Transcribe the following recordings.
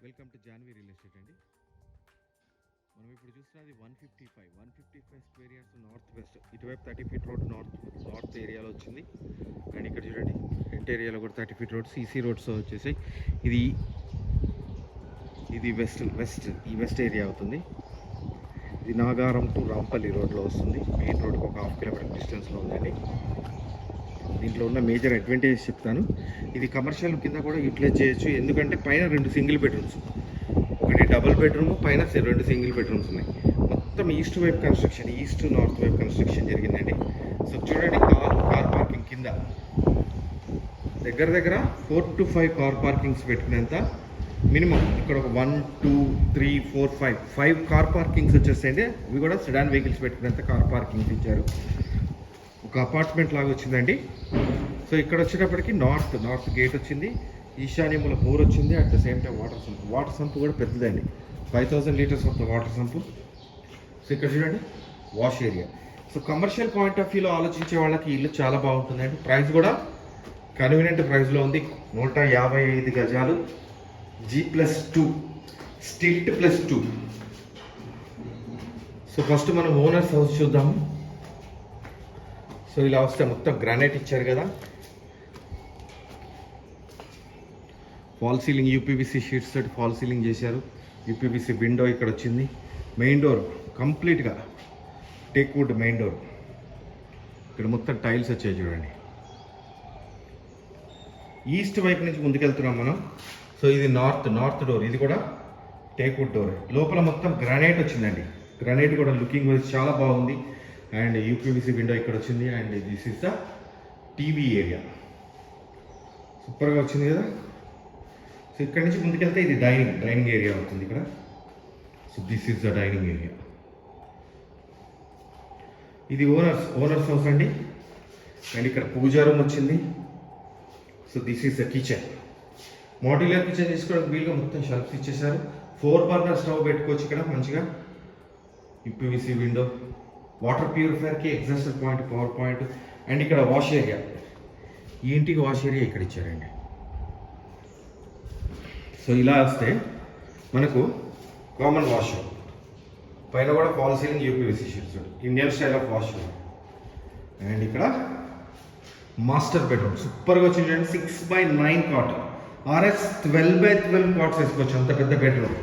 Welcome to Janhvi real estate అండి. మనం ఇప్పుడు చూస్తున్నది 155 స్క్వేర్ యార్డ్స్ నార్త్ వెస్ట్. ఇటువైపు 30 ఫీట్ రోడ్ నార్త్ ఏరియాలో వచ్చింది. అండ్ ఇక్కడ చూడండి ఫ్రంట్ ఏరియాలో కూడా 30 ఫీట్ రోడ్ సీసీ రోడ్స్ వచ్చేసాయి. ఇది వెస్ట్ ఏరియా అవుతుంది. ఇది నాగారం టు రాంపల్లి రోడ్లో వస్తుంది. మెయిన్ రోడ్కి ఒక 1/2 కిలోమీటర్ డిస్టెన్స్లో ఉందండి. దీంట్లో ఉన్న మేజర్ అడ్వాంటేజెస్ చెప్తాను. ఇది కమర్షియల్ కింద కూడా యూటిలైజ్ చేయొచ్చు. ఎందుకంటే పైన 2 సింగిల్ బెడ్రూమ్స్, ఒకటి డబుల్ బెడ్రూమ్, పైన 2 సింగిల్ బెడ్రూమ్స్ ఉన్నాయి. మొత్తం ఈస్ట్ నార్త్ వైపు కన్స్ట్రక్షన్ జరిగిందండి. సో చూడండి, కార్ పార్కింగ్ కింద దగ్గర 4 to 5 కార్ పార్కింగ్స్ పెట్టుకునేంత మినిమం ఇక్కడ ఒక 1 2 3 4 5 కార్ పార్కింగ్స్ వచ్చేస్తాయండి. ఇవి కూడా సెడాన్ వెహికల్స్ పెట్టుకునేంత కార్ పార్కింగ్స్ ఇచ్చారు. ఒక అపార్ట్మెంట్ లాగా వచ్చిందండి. సో ఇక్కడ వచ్చేటప్పటికి నార్త్ గేట్ వచ్చింది, ఈశాన్యముల బోర్ వచ్చింది. At the same time water sump కూడా పెద్దదండి, 5000 litres of the water sump. So ఇక్కడ చూడండి wash area. So commercial point of వ్యూలో ఆలోచించే వాళ్ళకి ఇల్లు చాలా బాగుంటుందండి. ప్రైస్ కూడా కన్వీనియంట్ ప్రైస్లో ఉంది. 155 గజాలు, G+2 స్టిల్ట్ +2. సో ఫస్ట్ మనం ఓనర్స్ హౌస్ చూద్దాము. సో ఇలా వస్తే మొత్తం గ్రానైట్ ఇచ్చారు కదా, ఫాల్ సీలింగ్ యూపీవీసీ షీట్స్ తోటి ఫాల్ సీలింగ్ చేశారు. యూపీవీసీ విండో ఇక్కడ వచ్చింది. మెయిన్ డోర్ కంప్లీట్గా టేక్ వుడ్ మెయిన్ డోర్. ఇక్కడ మొత్తం టైల్స్ వచ్చాయి చూడండి. ఈస్ట్ వైపు నుంచి ముందుకెళ్తున్నాం మనం. సో ఇది నార్త్ డోర్, ఇది కూడా టేక్ వుడ్ డోర్. లోపల మొత్తం గ్రానైట్ వచ్చిందండి. గ్రానైట్ కూడా లుకింగ్ వైజ్ చాలా బాగుంది. అండ్ యూపీవీసీ విండో ఇక్కడ వచ్చింది. And this is the TV area. సూపర్గా వచ్చింది కదా. సో ఇక్కడ నుంచి ముందుకెళ్తే ఇది డైనింగ్ ఏరియా అవుతుంది ఇక్కడ. So this is the dining area. ఇది ఓనర్స్ హౌస్ అండి. అండ్ ఇక్కడ పూజా రూమ్ వచ్చింది. So this is the kitchen. Modular kitchen తీసుకోవడానికి వీలుగా మొత్తం షెల్ఫ్స్ ఇచ్చేసారు. 4 బర్నర్ స్టవ్ పెట్టుకోవచ్చు ఇక్కడ మంచిగా. యూపీవీసీ విండో, వాటర్ ప్యూరిఫైయర్కి exhauster point, power point. And ఇక్కడ వాష్ ఏరియా, ఈ ఇంటికి వాష్ ఏరియా ఇక్కడ ఇచ్చారండి. సో ఇలా వస్తే మనకు కామన్ వాష్, పైన కూడా fall ceiling UPVC sheets, Indian style of wash. And ఇక్కడ మాస్టర్ బెడ్రూమ్ సూపర్గా వచ్చింది. 6x9 cot, RS 12x12 cots వేసుకోవచ్చు. అంత పెద్ద బెడ్రూమ్.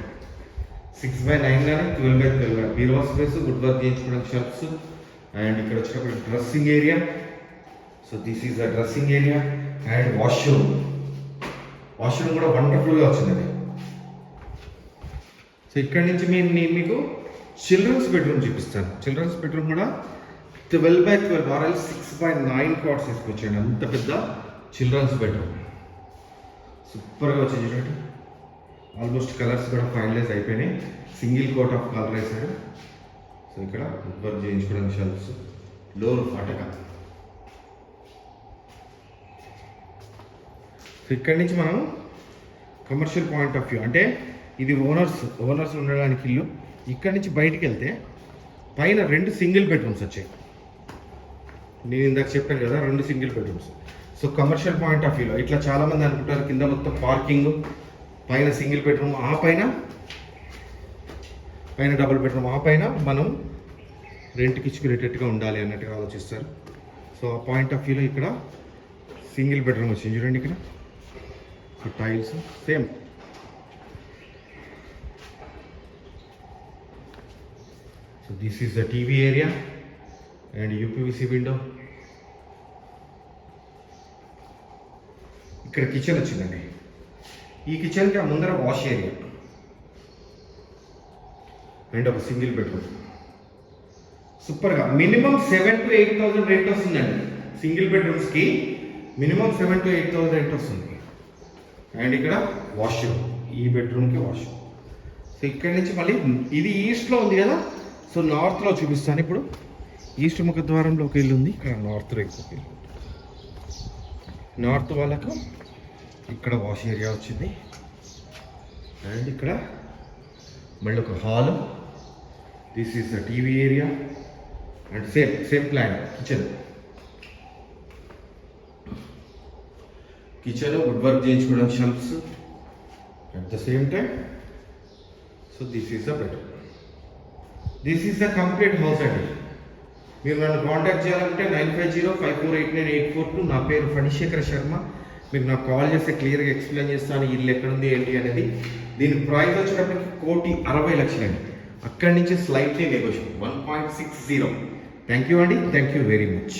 6x9 కానీ 12x12 కానీ. బీరువా స్పేస్, వుడ్ వర్క్ చేయించుకోవడానికి షెల్ఫ్స్. అండ్ ఇక్కడ వచ్చేటప్పుడు dressing area. So this is the dressing area. And washroom కూడా వండర్ఫుల్గా వచ్చిందండి. సో ఇక్కడ నుంచి నేను మీకు చిల్డ్రన్స్ బెడ్రూమ్ చూపిస్తాను. చిల్డ్రన్స్ బెడ్రూమ్ కూడా 12x12 ఆర్ఎల్ 6x9 కాట్స్ వేసుకొచ్చాను. అంత పెద్ద చిల్డ్రన్స్ బెడ్రూమ్ సూపర్గా వచ్చి చూడండి. ఆల్మోస్ట్ కలర్స్ కూడా ఫైనలైజ్ అయిపోయినాయి. సింగిల్ కోట్ ఆఫ్ కలర్ వేసాడు. సో ఇక్కడ వర్క్ చేయించుకోవడానికి షెల్ఫ్స్, డోర్ అటక. సో ఇక్కడి నుంచి మనం కమర్షియల్ పాయింట్ ఆఫ్ వ్యూ, అంటే ఇది ఓనర్స్ ఉండడానికి ఇల్లు. ఇక్కడి నుంచి బయటికి వెళ్తే పైన 2 సింగిల్ బెడ్రూమ్స్ వచ్చాయి. నేను ఇందాక చెప్పాను కదా, 2 single bedrooms. So commercial point of వ్యూలో ఇట్లా చాలామంది అనుకుంటారు కింద మొత్తం పార్కింగ్, పైన సింగిల్ బెడ్రూమ్, ఆ పైన డబుల్ బెడ్రూమ్, ఆ పైన మనం రెంట్కి ఇచ్చుకునేటట్టుగా ఉండాలి అన్నట్టుగా ఆలోచిస్తారు. సో ఆ పాయింట్ ఆఫ్ వ్యూలో ఇక్కడ సింగిల్ బెడ్రూమ్ వచ్చింది చూడండి. ఇక్కడ tiles same. So this is the TV area and UPVC window. ఇక్కడ కిచెన్ వచ్చిందండి. ఈ కిచెన్కి ముందర వాష్ ఏరియా అండ్ ఒక సింగిల్ బెడ్రూమ్. సూపర్గా మినిమం 7,000 to 8,000 రెంట్ వస్తుందండి. సింగిల్ బెడ్రూమ్స్కి మినిమం 7,000 to 8,000 రెంట్ వస్తుంది. అండ్ ఇక్కడ వాష్రూమ్, ఈ బెడ్రూమ్కి వాష్రూమ్. సో ఇక్కడి నుంచి మళ్ళీ ఇది ఈస్ట్లో ఉంది కదా. సో నార్త్లో చూపిస్తాను ఇప్పుడు. ఈస్ట్ ముఖద్వారంలో ఒక ఇల్లు ఉంది, ఇక్కడ నార్త్లో ఇంకొక ఇల్లు. నార్త్ వాళ్ళకు ఇక్కడ వాష్ ఏరియా వచ్చింది. అండ్ ఇక్కడ మళ్ళీ ఒక hall. This is the TV area. And same plan kitchen wood work చేయించుకోవడానికి shelves. At the same time, so this is the better. This is the complete house అండి. మీరు నన్ను కాంటాక్ట్ చేయాలంటే 9505489842. నా పేరు ఫణిశేఖర్ శర్మ. మీరు నాకు కాల్ చేస్తే క్లియర్గా ఎక్స్ప్లెయిన్ చేస్తాను ఇల్లు ఎక్కడుంది ఏంటి అనేది. దీని ప్రైస్ వచ్చేటప్పటికి 1,60,00,000 అండి. అక్కడి నుంచి స్లైట్లీ నెగోషియబుల్ 1.60. థ్యాంక్ యూ అండి, థ్యాంక్ యూ వెరీ మచ్.